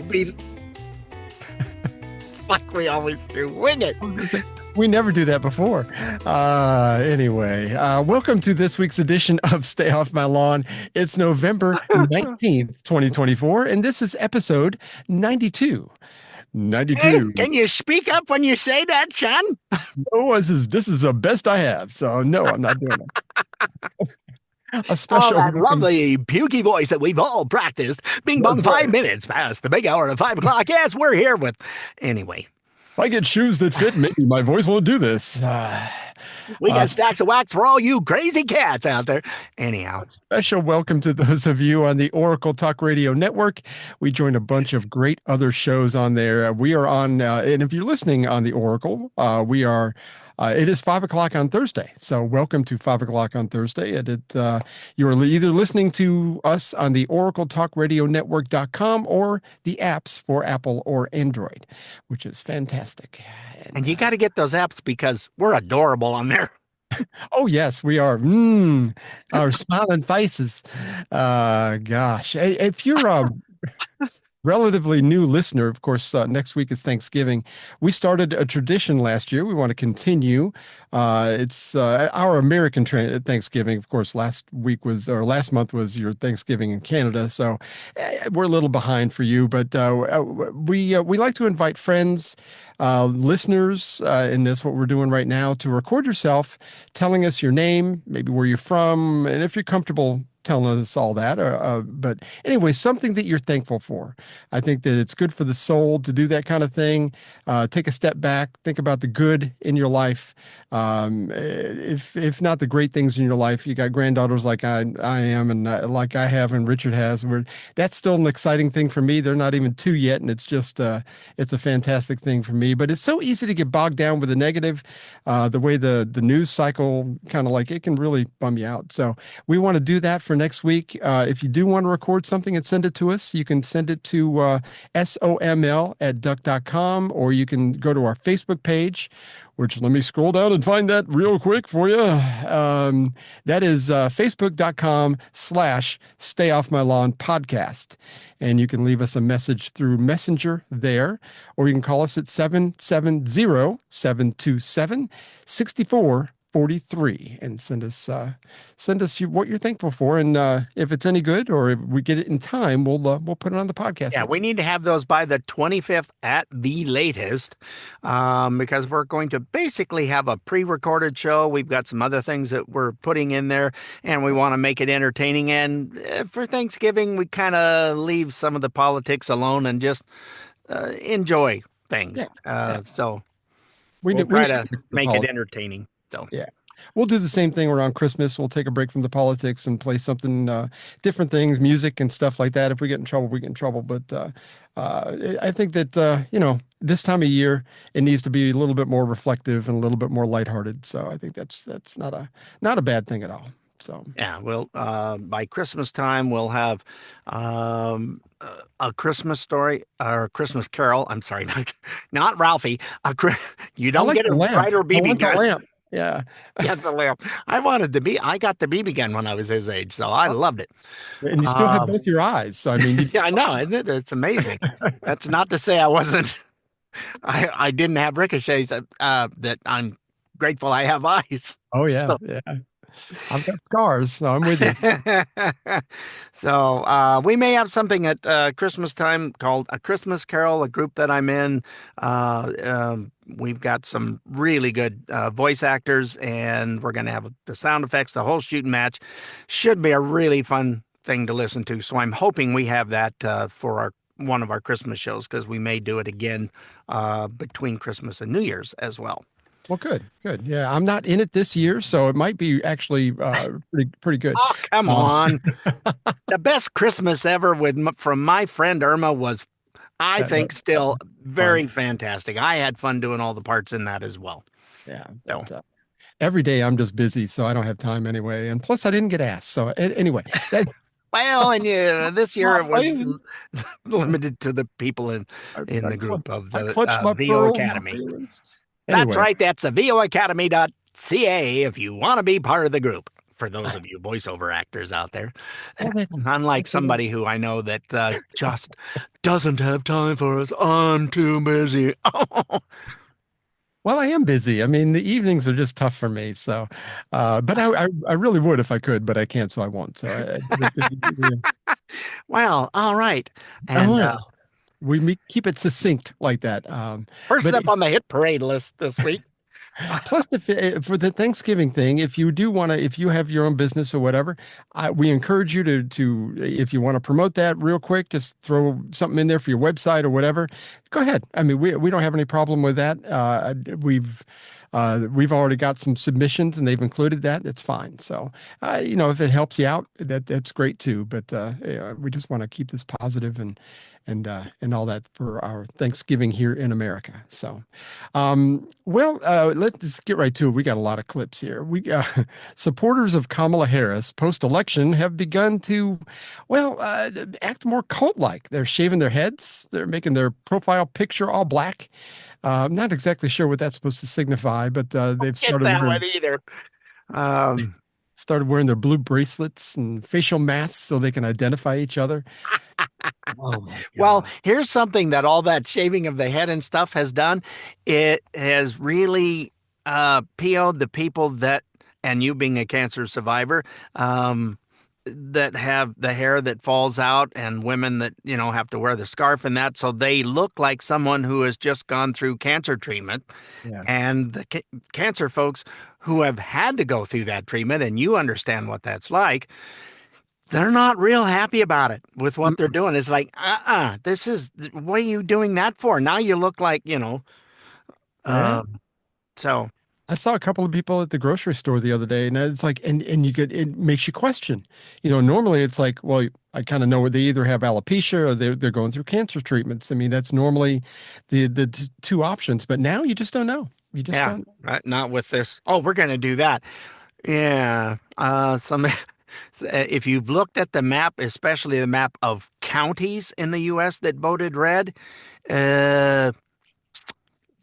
be like we always do. Wing it. We never do that before. Anyway, welcome to this week's edition of Stay Off My Lawn. It's November 19th, 2024, and this is episode 92. 92. Hey, can you speak up when you say that, John? Oh, this is the best I have, so no, I'm not doing it. A special that lovely pukey voice that we've all practiced. Bing bong, 5 minutes past the big hour of 5 o'clock. Yes, we're here with... Anyway. If I get shoes that fit, maybe my voice won't do this. We got stacks of wax for all you crazy cats out there. Anyhow. Special welcome to those of you on the Oracle Talk Radio Network. We joined a bunch of great other shows on there. We are on, and if you're listening on the Oracle, we are... it is 5 o'clock on Thursday. So welcome to 5 o'clock on Thursday. You're either listening to us on the oracletalkradionetwork.com or the apps for Apple or Android, which is fantastic. And you got to get those apps because we're adorable on there. Oh, yes, we are. Our smiling faces. Gosh, if you're relatively new listener, of course, next week is Thanksgiving. We started a tradition last year. We want to continue. It's our American Thanksgiving. Of course, last month was your Thanksgiving in Canada. So we're a little behind for you, but we like to invite friends, listeners in this, what we're doing right now, to record yourself telling us your name, maybe where you're from, and if you're comfortable telling us all that. But anyway, something that you're thankful for. I think that it's good for the soul to do that kind of thing. Take a step back, think about the good in your life. If not the great things in your life, you got granddaughters like I am and like I have and Richard has. That's still an exciting thing for me. They're not even 2 yet, and it's just it's a fantastic thing for me. But it's so easy to get bogged down with the negative, the way the news cycle kind of like it can really bum you out. So we want to do that for next week. If you do want to record something and send it to us, you can send it to soml@duck.com, or you can go to our Facebook page, which let me scroll down and find that real quick for you. That is facebook.com/Stay Off My Lawn podcast. And you can leave us a message through Messenger there, or you can call us at 770-727-6443 and send us what you're thankful for, and if it's any good or if we get it in time, we'll put it on the podcast. Yeah, we need to have those by the 25th at the latest, because we're going to basically have a pre-recorded show. We've got some other things that we're putting in there, and we want to make it entertaining. And for Thanksgiving, we kind of leave some of the politics alone and just enjoy things. So we'll try to make it entertaining. So yeah, we'll do the same thing around Christmas. We'll take a break from the politics and play something, different things, music and stuff like that. If we get in trouble, we get in trouble. But I think that, this time of year, it needs to be a little bit more reflective and a little bit more lighthearted. So I think that's not a bad thing at all. So yeah, well, by Christmas time, we'll have a Christmas story or a Christmas carol. I'm sorry, not Ralphie. You don't get a brighter BB gun. Yeah. Yeah, the lamp. I got the BB gun when I was his age, so I loved it. And you still have both your eyes. So I mean, yeah, I know. It's amazing. That's not to say I wasn't. I didn't have ricochets. That I'm grateful I have eyes. Oh yeah, so, yeah. I've got scars, so I'm with you. So we may have something at Christmas time called A Christmas Carol, a group that I'm in. We've got some really good voice actors, and we're going to have the sound effects, the whole shooting match. Should be a really fun thing to listen to. So I'm hoping we have that for one of our Christmas shows, because we may do it again between Christmas and New Year's as well. Well, good. Yeah, I'm not in it this year, so it might be actually pretty good. Oh, come on. The best Christmas ever from my friend Irma was, I think, still very fantastic. I had fun doing all the parts in that as well. Yeah. So. Every day I'm just busy, so I don't have time anyway. And plus, I didn't get asked. So anyway. Well, and this year it was limited to the people in the group of the VO Academy. That's right. That's the VOAcademy.ca if you want to be part of the group. for those of you voiceover actors out there. Oh, Unlike somebody who I know that just doesn't have time for us. I'm too busy. well, I am busy. I mean, the evenings are just tough for me. So, but I really would if I could, but I can't, so I won't. So, Well, all right. And well, keep it succinct like that. first But up on the hit parade list this week. plus, for the Thanksgiving thing, if you do want to, if you have your own business or whatever, we encourage you to, if you want to promote that real quick, just throw something in there for your website or whatever. Go ahead. I mean, we don't have any problem with that. We've already got some submissions and they've included that. It's fine. So, if it helps you out, that's great too. But we just want to keep this positive and all that for our Thanksgiving here in America. So, let's get right to it. We got a lot of clips here. Supporters of Kamala Harris post-election have begun to, act more cult-like. They're shaving their heads. They're making their profile picture all black. I'm not exactly sure what that's supposed to signify, but they've Get that one either. started wearing their blue bracelets and facial masks so they can identify each other. Oh my Well, God. here's something that all that shaving of the head and stuff has done. It has really PO'd the people that, and you being a cancer survivor, that have the hair that falls out and women that, have to wear the scarf and that. So they look like someone who has just gone through cancer treatment. Yeah. And the cancer folks who have had to go through that treatment, and you understand what that's like, they're not real happy about it with what they're Mm-mm. doing. It's like, what are you doing that for? Now you look like, Yeah. um, so I saw a couple of people at the grocery store the other day, and it's like, and it makes you question. Normally it's like, well, I kind of know they either have alopecia or they're going through cancer treatments. I mean, that's normally the two options, but now you just don't know. You just yeah, don't. not with this. Oh, we're going to do that. Yeah. If you've looked at the map, especially the map of counties in the US that voted red, uh,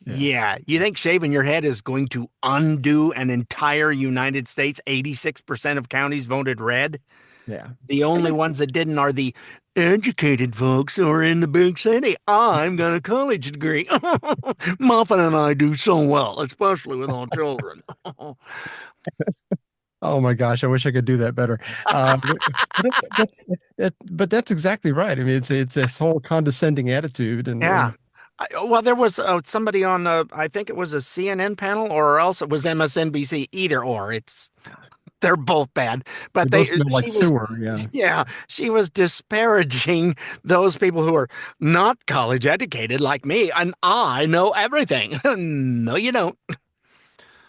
Yeah. yeah, you think shaving your head is going to undo an entire United States? 86% of counties voted red. Yeah. The only ones that didn't are the educated folks who are in the big city. I've got a college degree. Muffin and I do so well, especially with all children. Oh my gosh, I wish I could do that better. But that's exactly right. I mean, it's this whole condescending attitude, Yeah. and Well, there was somebody on, I think it was a CNN panel or else it was MSNBC, either or. They're both bad, they but both smell like she was, sewer. Yeah. yeah, she was disparaging those people who are not college educated like me, and I know everything. No, you don't.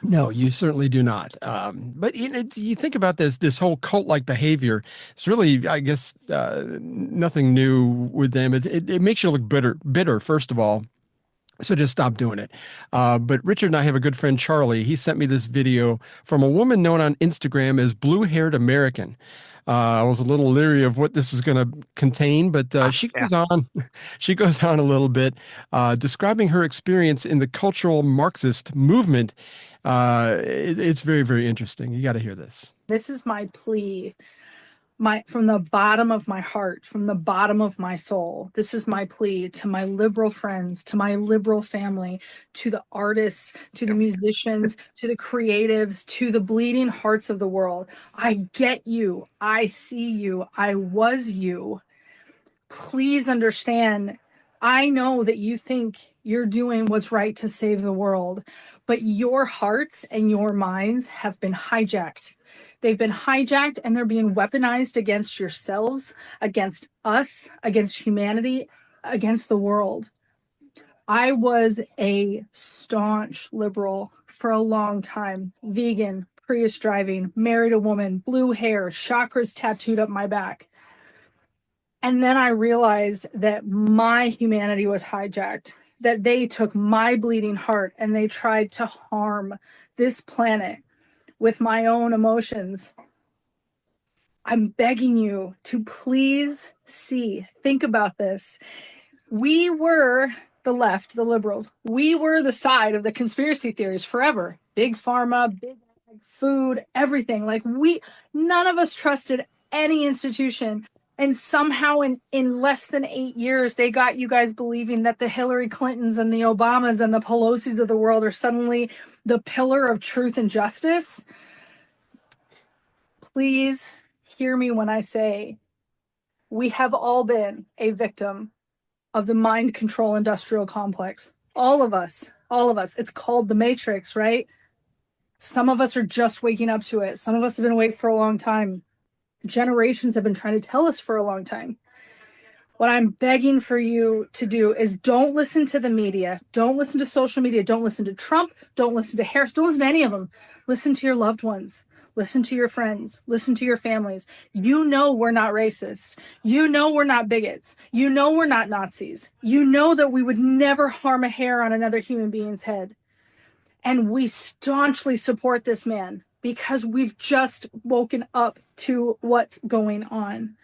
No, you certainly do not. But you think about this whole cult-like behavior. It's really, I guess, nothing new with them. It makes you look bitter, first of all. So just stop doing it. But Richard and I have a good friend, Charlie. He sent me this video from a woman known on Instagram as Blue Haired American. I was a little leery of what this is going to contain, but she Yeah. goes on. She goes on a little bit, describing her experience in the cultural Marxist movement. It's very, very interesting. You got to hear this. This is my plea, from the bottom of my heart, from the bottom of my soul. This is my plea to my liberal friends, to my liberal family, to the artists, to the musicians, to the creatives, to the bleeding hearts of the world. I get you. I see you. I was you. Please understand. I know that you think you're doing what's right to save the world, but your hearts and your minds have been hijacked. They've been hijacked and they're being weaponized against yourselves, against us, against humanity, against the world. I was a staunch liberal for a long time, vegan, Prius driving, married a woman, blue hair, chakras tattooed up my back. And then I realized that my humanity was hijacked, that they took my bleeding heart and they tried to harm this planet with my own emotions. I'm begging you to please think about this. We were the left, the liberals. We were the side of the conspiracy theories forever. Big pharma, big food, everything. Like none of us trusted any institution. And somehow in less than 8 years, they got you guys believing that the Hillary Clintons and the Obamas and the Pelosi's of the world are suddenly the pillar of truth and justice. Please hear me when I say we have all been a victim of the mind control industrial complex. All of us. It's called the Matrix, right? Some of us are just waking up to it. Some of us have been awake for a long time. Generations have been trying to tell us for a long time. What I'm begging for you to do is don't listen to the media. Don't listen to social media. Don't listen to Trump. Don't listen to Harris. Don't listen to any of them. Listen to your loved ones. Listen to your friends. Listen to your families. You know we're not racist. You know we're not bigots. You know we're not Nazis. You know that we would never harm a hair on another human being's head. And we staunchly support this man because we've just woken up to what's going on.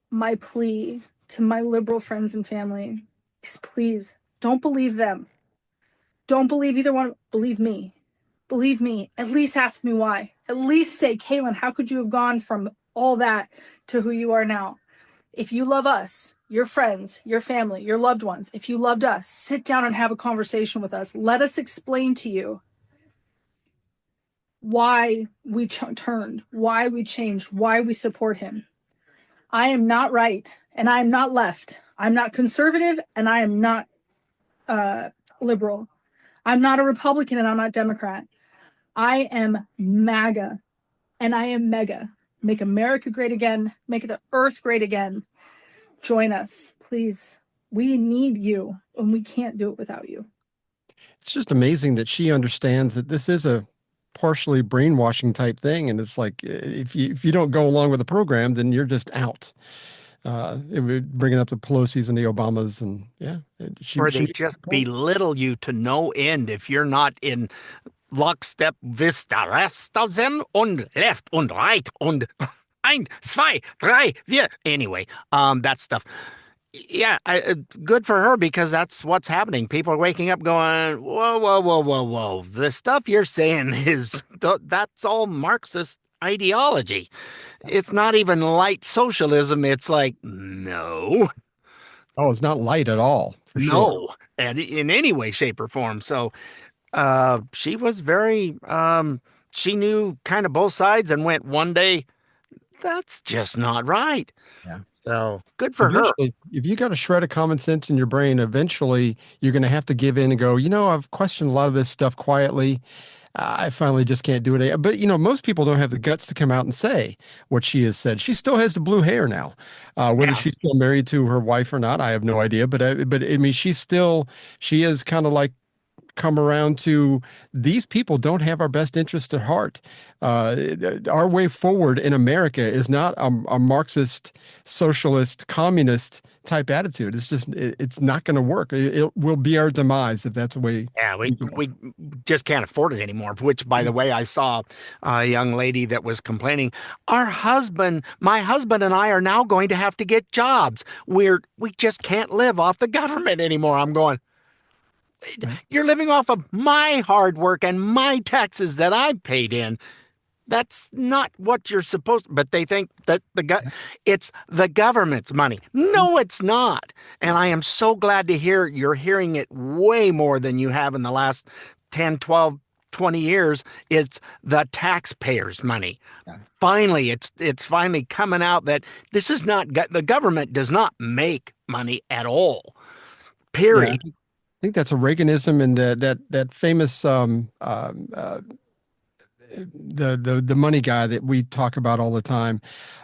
My plea to my liberal friends and family is please don't believe them. Don't believe either one. Believe me. Believe me. At least ask me why. At least say, Kaylin, how could you have gone from all that to who you are now? If you love us, your friends, your family, your loved ones, if you loved us, sit down and have a conversation with us. Let us explain to you why we turned, why we changed, why we support him. I am not right and I am not left. I'm not conservative and I am not liberal. I'm not a Republican and I'm not Democrat. I am MAGA and I am mega. Make America great again. Make the earth great again. Join us, please. We need you and we can't do it without you. It's just amazing that she understands that this is a partially brainwashing type thing. And it's like, if you don't go along with the program, then you're just out. It would bringing up the Pelosi's and the Obamas and or they just belittle you to no end if you're not in lockstep with the rest of them und left und right und ein, zwei, drei, vier. Anyway, that stuff. Yeah, good for her because that's what's happening. People are waking up going, whoa, whoa, whoa, whoa, whoa. The stuff you're saying that's all Marxist ideology. It's not even light socialism. It's like, no. Oh, it's not light at all. For sure. No, and in any way, shape, or form. So she was very, she knew kind of both sides and went one day, that's just not right. Yeah. So good for her. If you got a shred of common sense in your brain, eventually you're going to have to give in and go, I've questioned a lot of this stuff quietly. I finally just can't do it. But, most people don't have the guts to come out and say what she has said. She still has the blue hair now. Whether she's still married to her wife or not, I have no idea. But I mean, she is kind of like come around to these people don't have our best interest at heart. Our way forward in America is not a Marxist, socialist, communist type attitude. It's just, it's not going to work. It will be our demise if that's the way. Yeah, we just can't afford it anymore, which, by the way, I saw a young lady that was complaining, my husband and I are now going to have to get jobs. We just can't live off the government anymore. I'm going, you're living off of my hard work and my taxes that I paid in. That's not what you're supposed to, but they think that it's the government's money. No, it's not. And I am so glad to hear you're hearing it way more than you have in the last 10, 12, 20 years. It's the taxpayers' money. Yeah. Finally, it's finally coming out that this is not, the government does not make money at all. Period. Yeah. I think that's a Reaganism and that famous the money guy that we talk about all the time.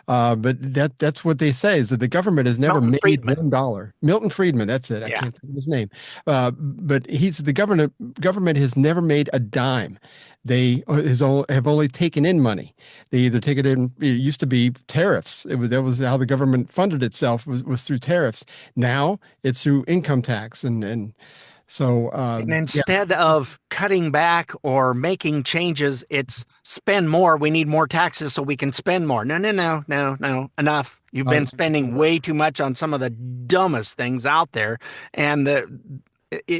But that's what they say is that the government has never made $1. Milton Friedman, that's it. I can't think of his name. But the government has never made a dime. They have only taken in money. They either take it in. It used to be tariffs. That was how the government funded itself was through tariffs. Now it's through income tax and so. And instead of cutting back or making changes, it's spend more. We need more taxes so we can spend more. No. Enough. You've been spending way too much on some of the dumbest things out there, and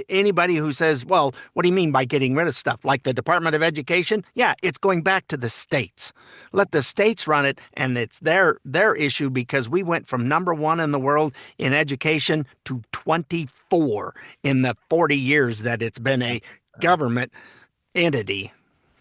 anybody who says, well, what do you mean by getting rid of stuff? Like the Department of Education? Yeah, it's going back to the states. Let the states run it, and it's their issue, because we went from #1 in the world in education to 24 in the 40 years that it's been a government entity.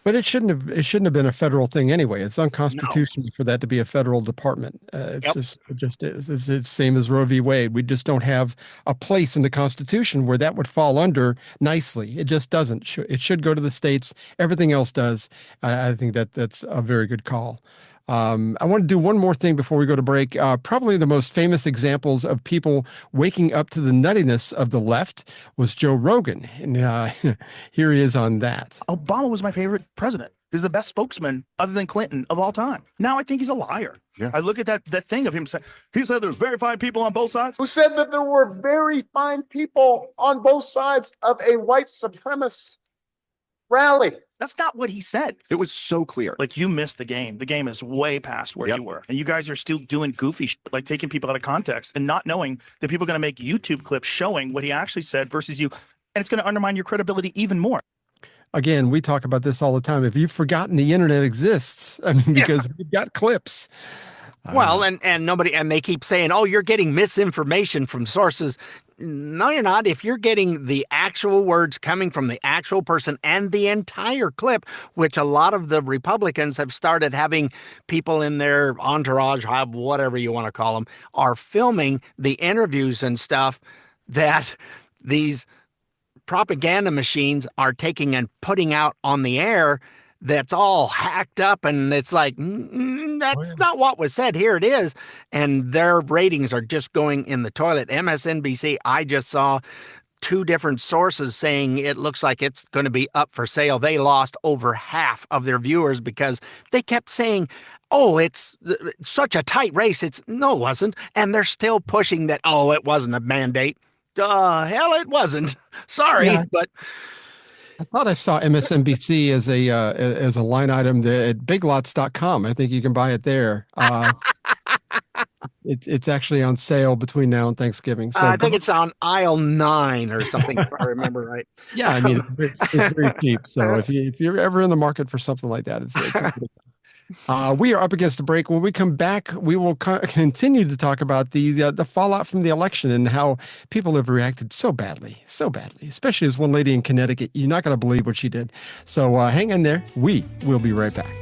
But it shouldn't have been a federal thing anyway. It's unconstitutional for that to be a federal department. It just is. It's the same as Roe v. Wade. We just don't have a place in the Constitution where that would fall under nicely. It just doesn't. It should go to the states. Everything else does. I think that's a very good call. I want to do one more thing before we go to break. Probably the most famous examples of people waking up to the nuttiness of the left was Joe Rogan. And here he is on that. Obama was my favorite president. He's the best spokesman other than Clinton of all time. Now I think he's a liar. Yeah. I look at that thing of him saying, he said there's very fine people on both sides. Who said that there were very fine people on both sides of a white supremacist rally? That's not what he said. It was so clear. Like, you missed the game. The game is way past where you were. And you guys are still doing goofy shit, like taking people out of context and not knowing that people are going to make YouTube clips showing what he actually said versus you. And it's going to undermine your credibility even more. Again, we talk about this all the time. If you've forgotten the internet exists, I mean, because we've got clips. Well, and nobody, and they keep saying, oh, you're getting misinformation from sources. No, you're not. If you're getting the actual words coming from the actual person and the entire clip, which a lot of the Republicans have started having people in their entourage, whatever you want to call them, are filming the interviews and stuff that these propaganda machines are taking and putting out on the air. That's all hacked up, and it's like, that's not what was said. Here it is. And their ratings are just going in the toilet. MSNBC, I just saw 2 different sources saying it looks like it's going to be up for sale. They lost over half of their viewers because they kept saying, oh, it's such a tight race. No, it wasn't. And they're still pushing that, oh, it wasn't a mandate. Hell, it wasn't. Sorry, but... I thought I saw MSNBC as a line item at biglots.com. I think you can buy it there. It's actually on sale between now and Thanksgiving. So I think it's on aisle 9 or something, if I remember right. Yeah, I mean, it's very cheap. So if you're ever in the market for something like that, it's we are up against a break. When we come back, we will continue to talk about the fallout from the election and how people have reacted so badly, especially as one lady in Connecticut. You're not going to believe what she did. So hang in there. We will be right back.